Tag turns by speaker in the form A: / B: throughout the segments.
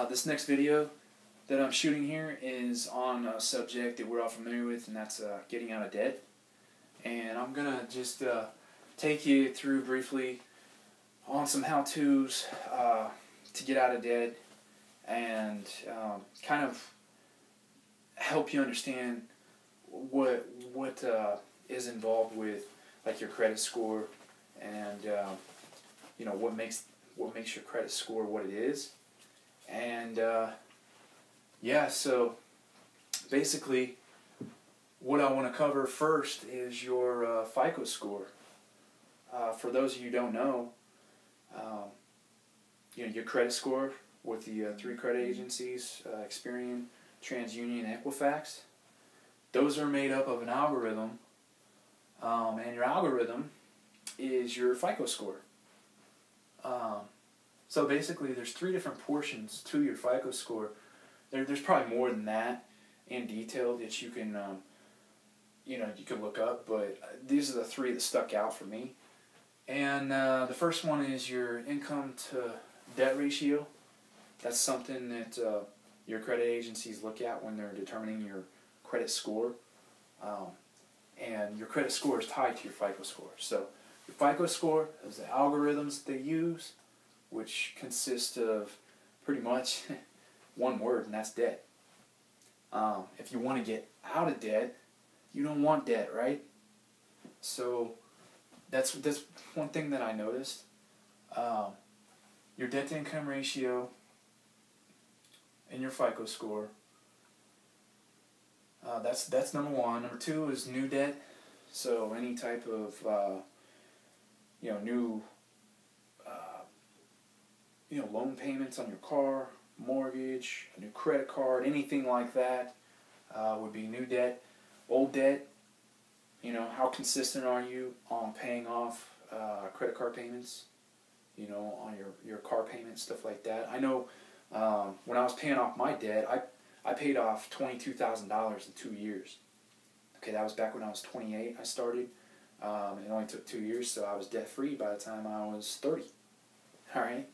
A: This next video that I'm shooting here is on a subject that we're all familiar with, and that's getting out of debt. And I'm going to just take you through briefly on some how-tos to get out of debt and kind of help you understand what is involved with like your credit score and you know what makes your credit score what it is. And yeah, so basically what I want to cover first is your FICO score. For those of you who don't know, you know, your credit score with the three credit agencies, Experian, TransUnion, and Equifax, those are made up of an algorithm, and your algorithm is your FICO score. So basically there's three different portions to your FICO score. There's probably more than that in detail that you can you can look up, but these are the three that stuck out for me. And the first one is your income to debt ratio. That's something that your credit agencies look at when they're determining your credit score. And your credit score is tied to your FICO score. So your FICO score is the algorithms that they use, which consist of pretty much one word, and that's debt. If you want to get out of debt, you don't want debt, right? So that's one thing that I noticed. Your debt to income ratio and your FICO score. That's number one. Number two is new debt. So any type of new loan payments on your car, mortgage, a new credit card, anything like that would be new debt. Old debt, how consistent are you on paying off credit card payments, on your car payments, stuff like that. I know when I was paying off my debt, I paid off $22,000 in 2 years. Okay, that was back when I was 28. I started. It only took 2 years, so I was debt-free by the time I was 30. All right?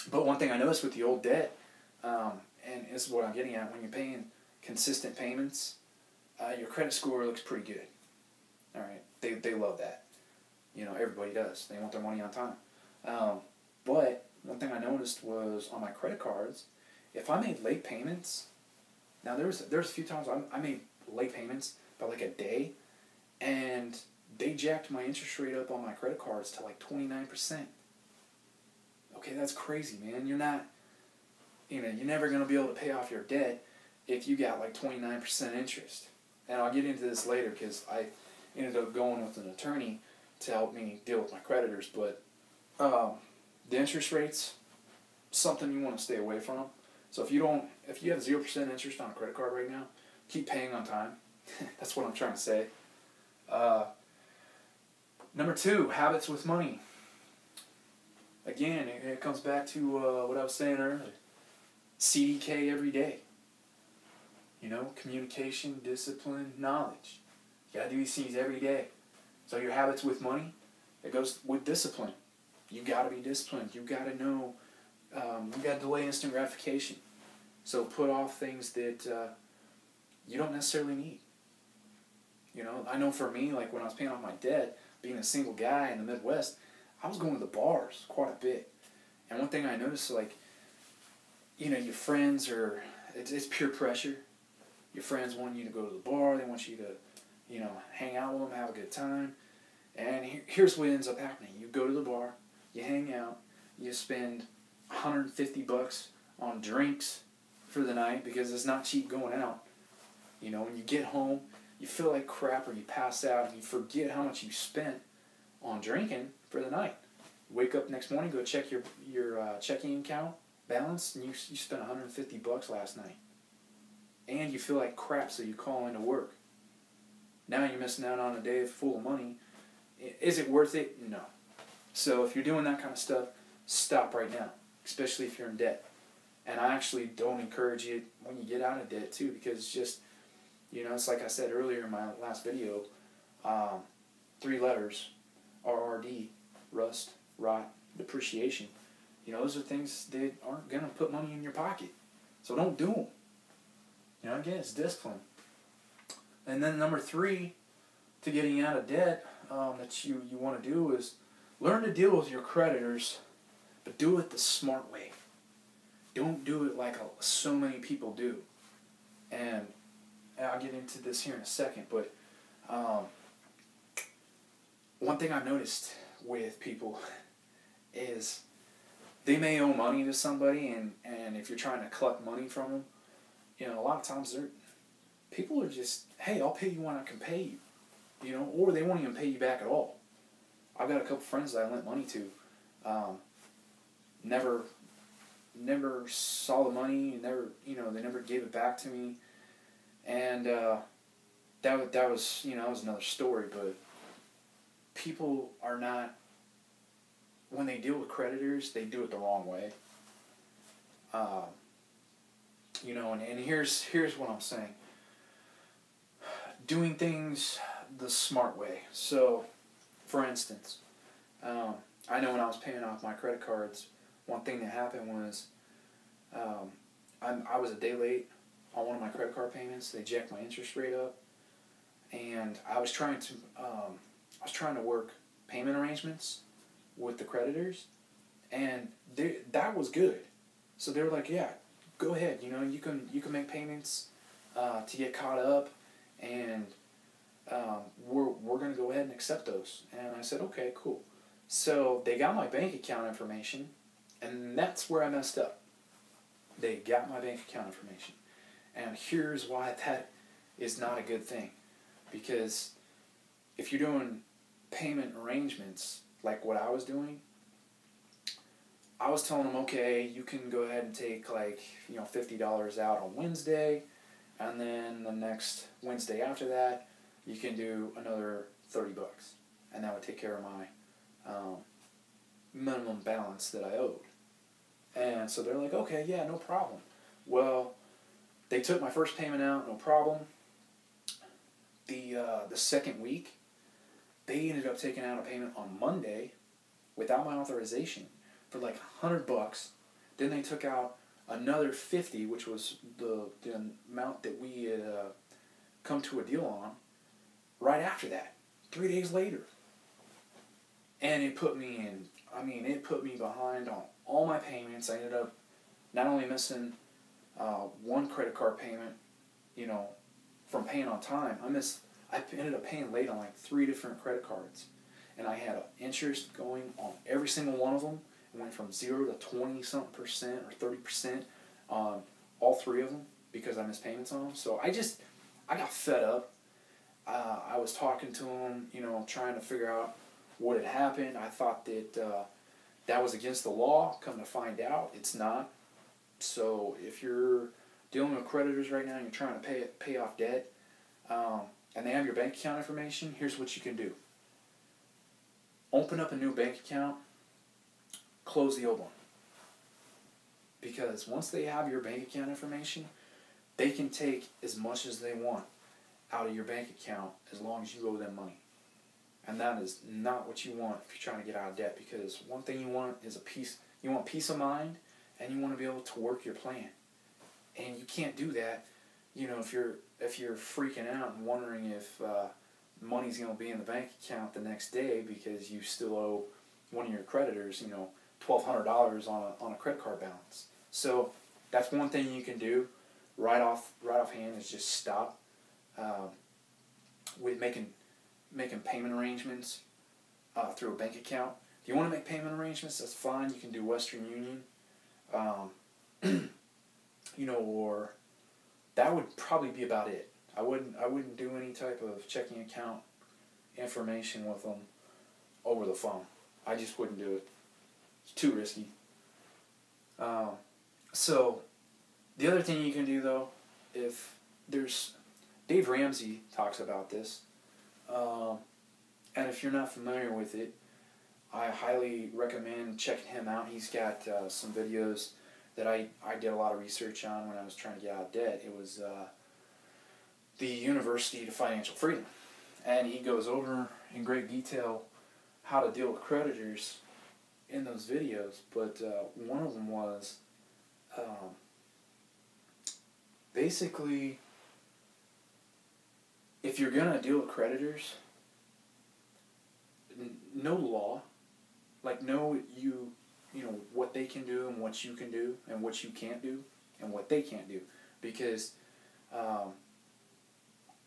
A: But one thing I noticed with the old debt, and this is what I'm getting at, when you're paying consistent payments, your credit score looks pretty good. All right? They love that. Everybody does. They want their money on time. But one thing I noticed was on my credit cards, if I made late payments, now there's a few times I made late payments by like a day, and they jacked my interest rate up on my credit cards to like 29%. Okay, that's crazy, man. You're never going to be able to pay off your debt if you got like 29% interest. And I'll get into this later because I ended up going with an attorney to help me deal with my creditors. But the interest rates, something you want to stay away from. So if you have 0% interest on a credit card right now, keep paying on time. That's what I'm trying to say. Number two, habits with money. Again, it comes back to what I was saying earlier. CDK every day. Communication, discipline, knowledge. You gotta do these things every day. So your habits with money, it goes with discipline. You gotta be disciplined. You gotta know. You gotta delay instant gratification. So put off things that you don't necessarily need. I know for me, like when I was paying off my debt, being a single guy in the Midwest, I was going to the bars quite a bit. And one thing I noticed, like, your friends it's peer pressure. Your friends want you to go to the bar. They want you to, hang out with them, have a good time. And here's what ends up happening. You go to the bar, you hang out, you spend $150 on drinks for the night because it's not cheap going out. When you get home, you feel like crap or you pass out and you forget how much you spent on drinking for the night. You wake up next morning, go check your checking account balance, and you spent $150 last night. And you feel like crap, so you call into work. Now you're missing out on a day full of money. Is it worth it? No. So if you're doing that kind of stuff, stop right now, especially if you're in debt. And I actually don't encourage you when you get out of debt too, because it's just, it's like I said earlier in my last video, 3 letters, RRD, rust, rot, depreciation. You know, those are things that aren't going to put money in your pocket. So don't do them. You know, again, it's discipline. And then number 3, to getting out of debt, that you want to do is learn to deal with your creditors, but do it the smart way. Don't do it like so many people do. And I'll get into this here in a second, but one thing I've noticed with people is they may owe money to somebody, and if you're trying to collect money from them, you know, a lot of times people are just, hey, I'll pay you when I can pay you, you know, or they won't even pay you back at all. I've got a couple friends that I lent money to, never saw the money, they never gave it back to me, and that was another story. But people are not, when they deal with creditors, they do it the wrong way. And here's what I'm saying. Doing things the smart way. So, for instance, I know when I was paying off my credit cards, one thing that happened was I was a day late on one of my credit card payments. They jacked my interest rate up, and I was trying to work payment arrangements with the creditors, and that was good. So they were like, yeah, go ahead, you can make payments to get caught up, and we're going to go ahead and accept those. And I said, okay, cool. So they got my bank account information, and that's where I messed up. They got my bank account information. And here's why that is not a good thing. Because if you're doing payment arrangements like what I was doing, I was telling them, okay, you can go ahead and take $50 out on Wednesday, and then the next Wednesday after that, you can do another $30, and that would take care of my minimum balance that I owed. And so they're like, okay, yeah, no problem. Well, they took my first payment out, no problem. The second week, they ended up taking out a payment on Monday without my authorization for $100. Then they took out another $50, which was the amount that we had come to a deal on, right after that, 3 days later. And it put me behind on all my payments. I ended up not only missing one credit card payment, from paying on time. I ended up paying late on 3 different credit cards, and I had interest going on every single one of them. It went from 0 to 20-something% or 30% on all 3 of them because I missed payments on them. So I got fed up. I was talking to them, trying to figure out what had happened. I thought that that was against the law. Come to find out, it's not. So if you're dealing with creditors right now and you're trying to pay off debt, and they have your bank account information, here's what you can do. Open up a new bank account, close the old one. Because once they have your bank account information, they can take as much as they want out of your bank account as long as you owe them money. And that is not what you want if you're trying to get out of debt, because one thing you want is you want peace of mind, and you want to be able to work your plan. And you can't do that, if you're freaking out and wondering if money's going to be in the bank account the next day because you still owe one of your creditors, $1,200 on a credit card balance. So that's one thing you can do right offhand is just stop with making payment arrangements through a bank account. If you want to make payment arrangements, that's fine. You can do Western Union, or that would probably be about it. I wouldn't do any type of checking account information with them over the phone. I just wouldn't do it. It's too risky. So the other thing you can do though, if there's Dave Ramsey talks about this, and if you're not familiar with it, I highly recommend checking him out. He's got some videos that I did a lot of research on when I was trying to get out of debt. It was the University to Financial Freedom. And he goes over in great detail how to deal with creditors in those videos, but one of them was basically, if you're going to deal with creditors, know the law, like know you know what they can do and what you can do and what you can't do and what they can't do, because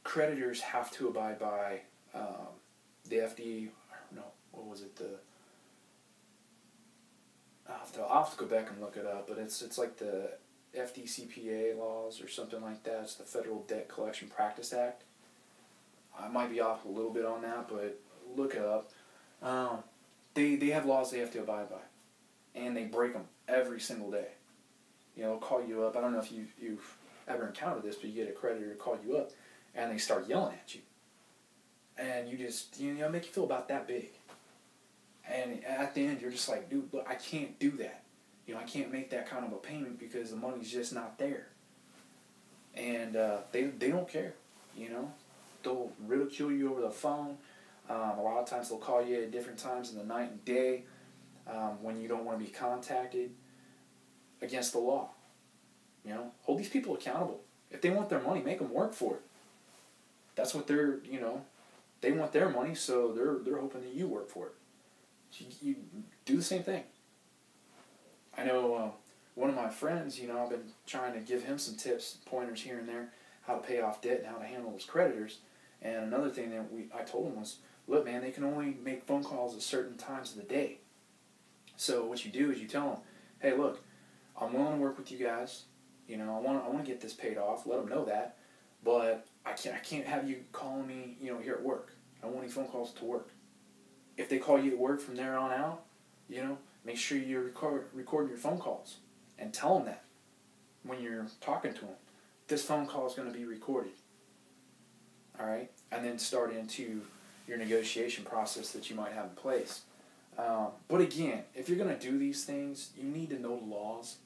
A: creditors have to abide by the FD. No, what was it? I'll have to go back and look it up, but it's like the FDCPA laws or something like that. It's the Federal Debt Collection Practice Act. I might be off a little bit on that, but look it up. They have laws they have to abide by, and they break them every single day. You know, they'll call you up. I don't know if you've ever encountered this, but you get a creditor to call you up, and they start yelling at you, and you just make you feel about that big. And at the end, you're just like, dude, look, I can't do that. I can't make that kind of a payment because the money's just not there. And they don't care, They'll ridicule you over the phone. A lot of times they'll call you at different times in the night and day when you don't want to be contacted, against the law. Hold these people accountable. If they want their money, make them work for it. That's what they're, they want their money, so they're hoping that you work for it. You do the same thing. I know one of my friends, I've been trying to give him some tips, pointers here and there, how to pay off debt and how to handle his creditors. And another thing that I told him was, look, man, they can only make phone calls at certain times of the day. So what you do is you tell them, hey, look, I'm willing to work with you guys. I want to get this paid off. Let them know that, but I can't have you calling me, here at work. I don't want any phone calls to work. If they call you at work from there on out, make sure you record your phone calls and tell them that when you're talking to them. This phone call is going to be recorded. All right? And then start into your negotiation process that you might have in place. But again, if you're going to do these things, you need to know the laws,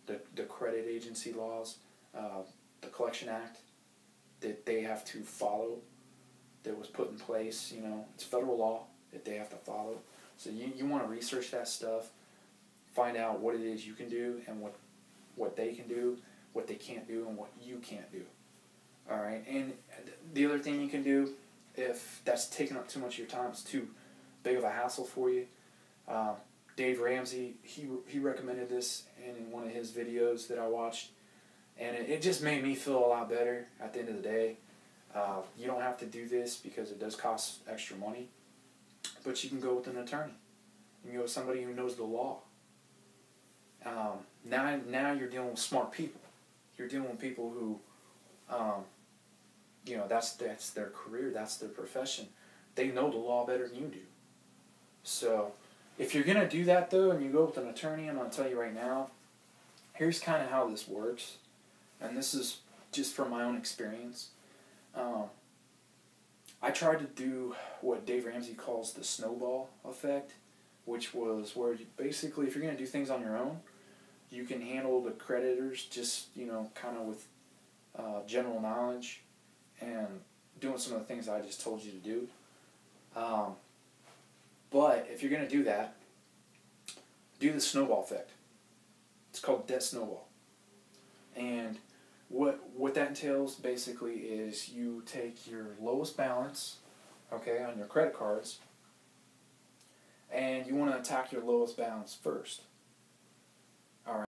A: the credit agency laws, the Collection Act that they have to follow, that was put in place. It's federal law that they have to follow. So you want to research that stuff, find out what it is you can do and what they can do, what they can't do, and what you can't do. All right? And the other thing you can do, if that's taking up too much of your time, it's too big of a hassle for you, Dave Ramsey, he recommended this in one of his videos that I watched, and it just made me feel a lot better at the end of the day. You don't have to do this because it does cost extra money, but you can go with an attorney. You can go with somebody who knows the law. Now you're dealing with smart people. You're dealing with people who, that's their career, that's their profession. They know the law better than you do. So if you're going to do that, though, and you go with an attorney, I'm going to tell you right now, here's kind of how this works. And this is just from my own experience. I tried to do what Dave Ramsey calls the snowball effect, which was where basically if you're going to do things on your own, you can handle the creditors just, kind of with general knowledge and doing some of the things I just told you to do. But if you're going to do that, do the snowball effect. It's called debt snowball. And what that entails basically is you take your lowest balance, on your credit cards, and you want to attack your lowest balance first.